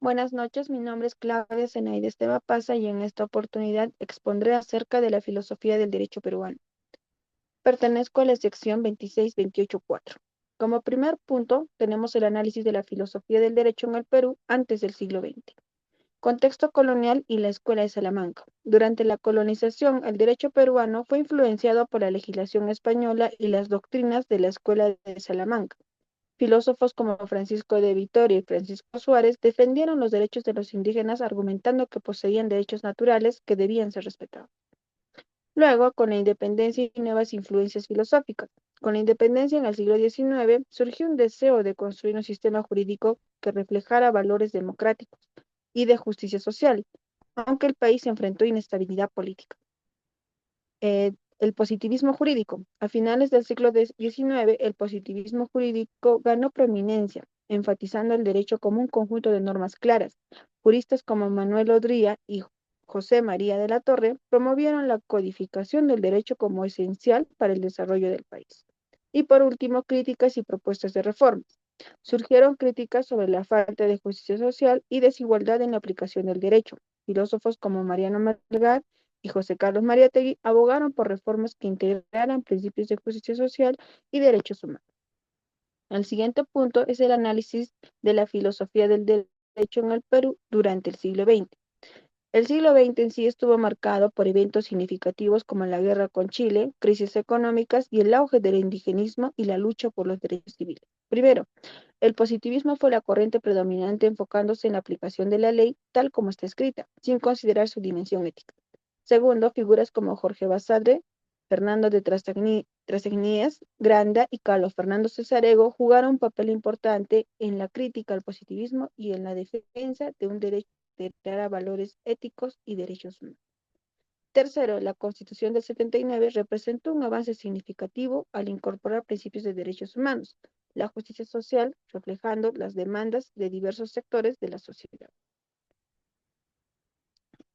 Buenas noches, mi nombre es Claudia Zenaide Esteva Paza y en esta oportunidad expondré acerca de la filosofía del derecho peruano. Pertenezco a la sección 26-28-4. Como primer punto, tenemos el análisis de la filosofía del derecho en el Perú antes del siglo XX. Contexto colonial y la Escuela de Salamanca. Durante la colonización, el derecho peruano fue influenciado por la legislación española y las doctrinas de la Escuela de Salamanca. Filósofos como Francisco de Vitoria y Francisco Suárez defendieron los derechos de los indígenas argumentando que poseían derechos naturales que debían ser respetados. Luego, con la independencia y nuevas influencias filosóficas. Con la independencia en el siglo XIX surgió un deseo de construir un sistema jurídico que reflejara valores democráticos y de justicia social, aunque el país se enfrentó a inestabilidad política. El positivismo jurídico. A finales del siglo XIX, el positivismo jurídico ganó prominencia, enfatizando el derecho como un conjunto de normas claras. Juristas como Manuel Odría y José María de la Torre promovieron la codificación del derecho como esencial para el desarrollo del país. Y por último, críticas y propuestas de reformas. Surgieron críticas sobre la falta de justicia social y desigualdad en la aplicación del derecho. Filósofos como Mariano Melgar y José Carlos Mariátegui abogaron por reformas que integraran principios de justicia social y derechos humanos. El siguiente punto es el análisis de la filosofía del derecho en el Perú durante el siglo XX. El siglo XX en sí estuvo marcado por eventos significativos como la guerra con Chile, crisis económicas y el auge del indigenismo y la lucha por los derechos civiles. Primero, el positivismo fue la corriente predominante enfocándose en la aplicación de la ley tal como está escrita, sin considerar su dimensión ética. Segundo, figuras como Jorge Basadre, Fernando de Trasegnías, Granda y Carlos Fernando Cesarego jugaron un papel importante en la crítica al positivismo y en la defensa de un derecho a valores éticos y derechos humanos. Tercero, la Constitución del 79 representó un avance significativo al incorporar principios de derechos humanos, la justicia social, reflejando las demandas de diversos sectores de la sociedad.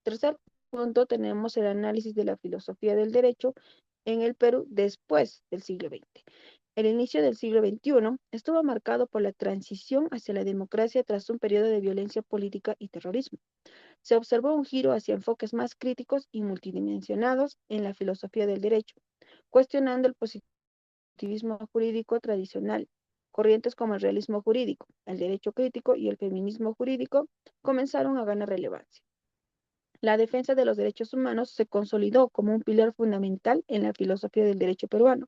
Tercer punto, tenemos el análisis de la filosofía del derecho en el Perú después del siglo XX. El inicio del siglo XXI estuvo marcado por la transición hacia la democracia tras un periodo de violencia política y terrorismo. Se observó un giro hacia enfoques más críticos y multidimensionados en la filosofía del derecho, cuestionando el positivismo jurídico tradicional. Corrientes como el realismo jurídico, el derecho crítico y el feminismo jurídico comenzaron a ganar relevancia. La defensa de los derechos humanos se consolidó como un pilar fundamental en la filosofía del derecho peruano.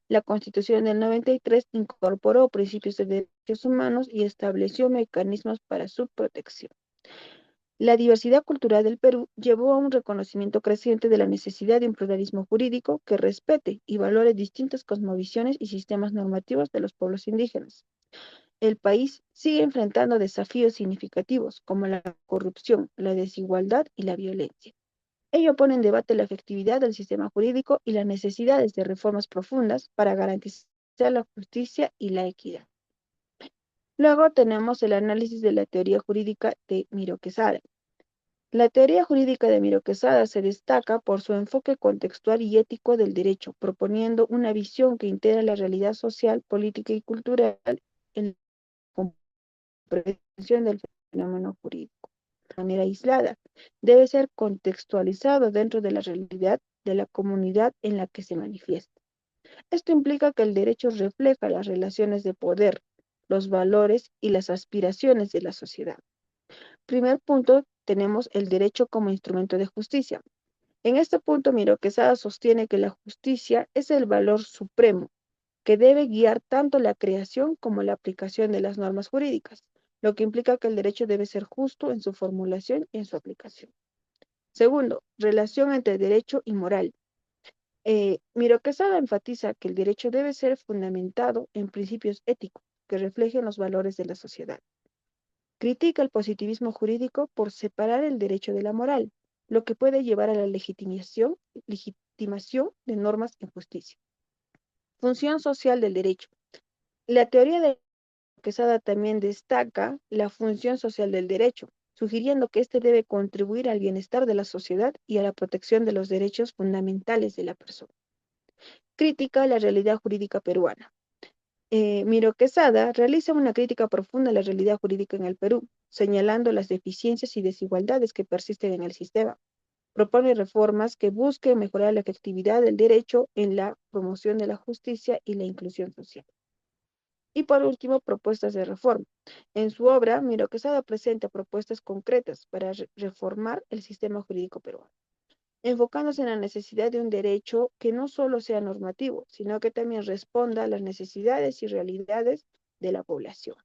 La Constitución del 93 incorporó principios de derechos humanos y estableció mecanismos para su protección. La diversidad cultural del Perú llevó a un reconocimiento creciente de la necesidad de un pluralismo jurídico que respete y valore distintas cosmovisiones y sistemas normativos de los pueblos indígenas. El país sigue enfrentando desafíos significativos como la corrupción, la desigualdad y la violencia. Ello pone en debate la efectividad del sistema jurídico y las necesidades de reformas profundas para garantizar la justicia y la equidad. Luego tenemos el análisis de la teoría jurídica de Miro Quesada. La teoría jurídica de Miro Quesada se destaca por su enfoque contextual y ético del derecho, proponiendo una visión que integra la realidad social, política y cultural en la comprensión del fenómeno jurídico. De manera aislada, debe ser contextualizado dentro de la realidad de la comunidad en la que se manifiesta. Esto implica que el derecho refleja las relaciones de poder, los valores y las aspiraciones de la sociedad. Primer punto, tenemos el derecho como instrumento de justicia. En este punto, Miro Quesada sostiene que la justicia es el valor supremo que debe guiar tanto la creación como la aplicación de las normas jurídicas, lo que implica que el derecho debe ser justo en su formulación y en su aplicación. Segundo, relación entre derecho y moral. Miro Quesada enfatiza que el derecho debe ser fundamentado en principios éticos que reflejen los valores de la sociedad. Critica el positivismo jurídico por separar el derecho de la moral, lo que puede llevar a la legitimación de normas en justicia. Función social del derecho. La teoría de Quesada también destaca la función social del derecho, sugiriendo que éste debe contribuir al bienestar de la sociedad y a la protección de los derechos fundamentales de la persona. Crítica a la realidad jurídica peruana. Miro Quesada realiza una crítica profunda a la realidad jurídica en el Perú, señalando las deficiencias y desigualdades que persisten en el sistema. Propone reformas que busquen mejorar la efectividad del derecho en la promoción de la justicia y la inclusión social. Y por último, propuestas de reforma. En su obra, Miro Quesada presenta propuestas concretas para reformar el sistema jurídico peruano, enfocándose en la necesidad de un derecho que no solo sea normativo, sino que también responda a las necesidades y realidades de la población.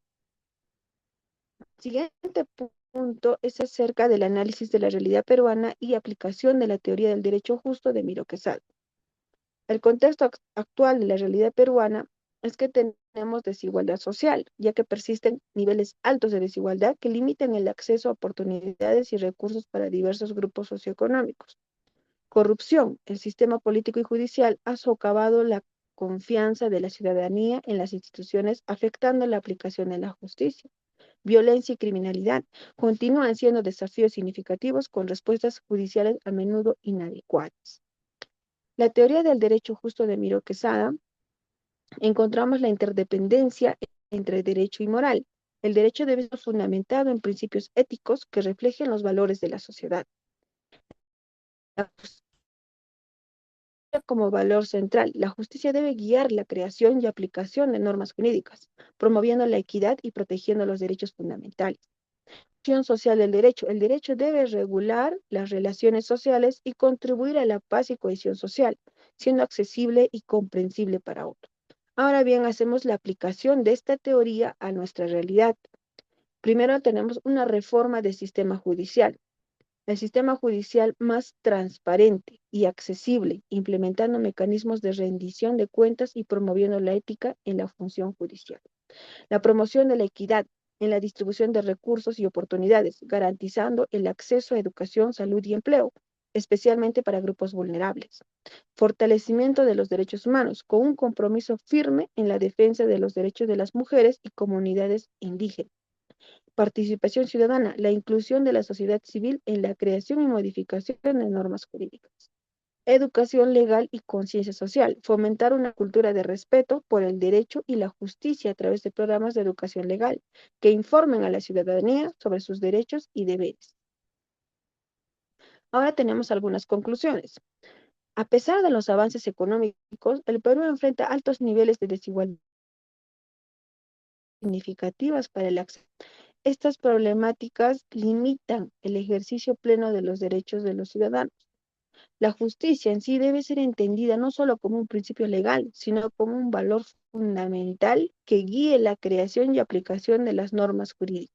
Siguiente punto es acerca del análisis de la realidad peruana y aplicación de la teoría del derecho justo de Miro Quesada. El contexto actual de la realidad peruana es que tenemos desigualdad social, ya que persisten niveles altos de desigualdad que limitan el acceso a oportunidades y recursos para diversos grupos socioeconómicos. Corrupción. El sistema político y judicial ha socavado la confianza de la ciudadanía en las instituciones, afectando la aplicación de la justicia. Violencia y criminalidad continúan siendo desafíos significativos con respuestas judiciales a menudo inadecuadas. La teoría del derecho justo de Miro Quesada encontramos la interdependencia entre derecho y moral. El derecho debe ser fundamentado en principios éticos que reflejen los valores de la sociedad. La justicia como valor central. La justicia debe guiar la creación y aplicación de normas jurídicas, promoviendo la equidad y protegiendo los derechos fundamentales. Función social del derecho. El derecho debe regular las relaciones sociales y contribuir a la paz y cohesión social, siendo accesible y comprensible para otros. Ahora bien, hacemos la aplicación de esta teoría a nuestra realidad. Primero tenemos una reforma del sistema judicial. El sistema judicial más transparente y accesible, implementando mecanismos de rendición de cuentas y promoviendo la ética en la función judicial. La promoción de la equidad en la distribución de recursos y oportunidades, garantizando el acceso a educación, salud y empleo, especialmente para grupos vulnerables. Fortalecimiento de los derechos humanos, con un compromiso firme en la defensa de los derechos de las mujeres y comunidades indígenas. Participación ciudadana, la inclusión de la sociedad civil en la creación y modificación de normas jurídicas. Educación legal y conciencia social, fomentar una cultura de respeto por el derecho y la justicia a través de programas de educación legal que informen a la ciudadanía sobre sus derechos y deberes. Ahora tenemos algunas conclusiones. A pesar de los avances económicos, el Perú enfrenta altos niveles de desigualdad significativas para el acceso. Estas problemáticas limitan el ejercicio pleno de los derechos de los ciudadanos. La justicia en sí debe ser entendida no solo como un principio legal, sino como un valor fundamental que guíe la creación y aplicación de las normas jurídicas.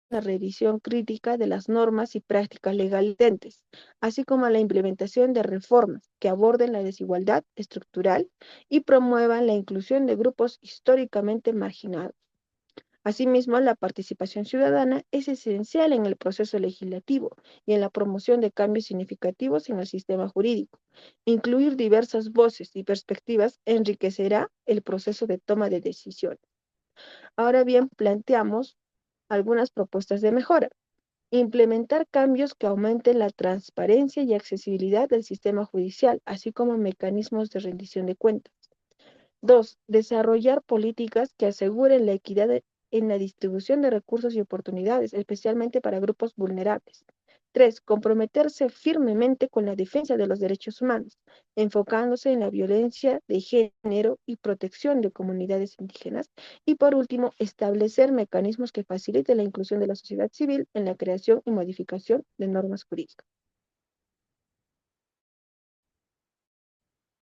La revisión crítica de las normas y prácticas legales, así como la implementación de reformas que aborden la desigualdad estructural y promuevan la inclusión de grupos históricamente marginados. Asimismo, la participación ciudadana es esencial en el proceso legislativo y en la promoción de cambios significativos en el sistema jurídico. Incluir diversas voces y perspectivas enriquecerá el proceso de toma de decisiones. Ahora bien, planteamos algunas propuestas de mejora. Implementar cambios que aumenten la transparencia y accesibilidad del sistema judicial, así como mecanismos de rendición de cuentas. 2. Desarrollar políticas que aseguren la equidad en la distribución de recursos y oportunidades, especialmente para grupos vulnerables. 3. Comprometerse firmemente con la defensa de los derechos humanos, enfocándose en la violencia de género y protección de comunidades indígenas. Y por último, establecer mecanismos que faciliten la inclusión de la sociedad civil en la creación y modificación de normas jurídicas.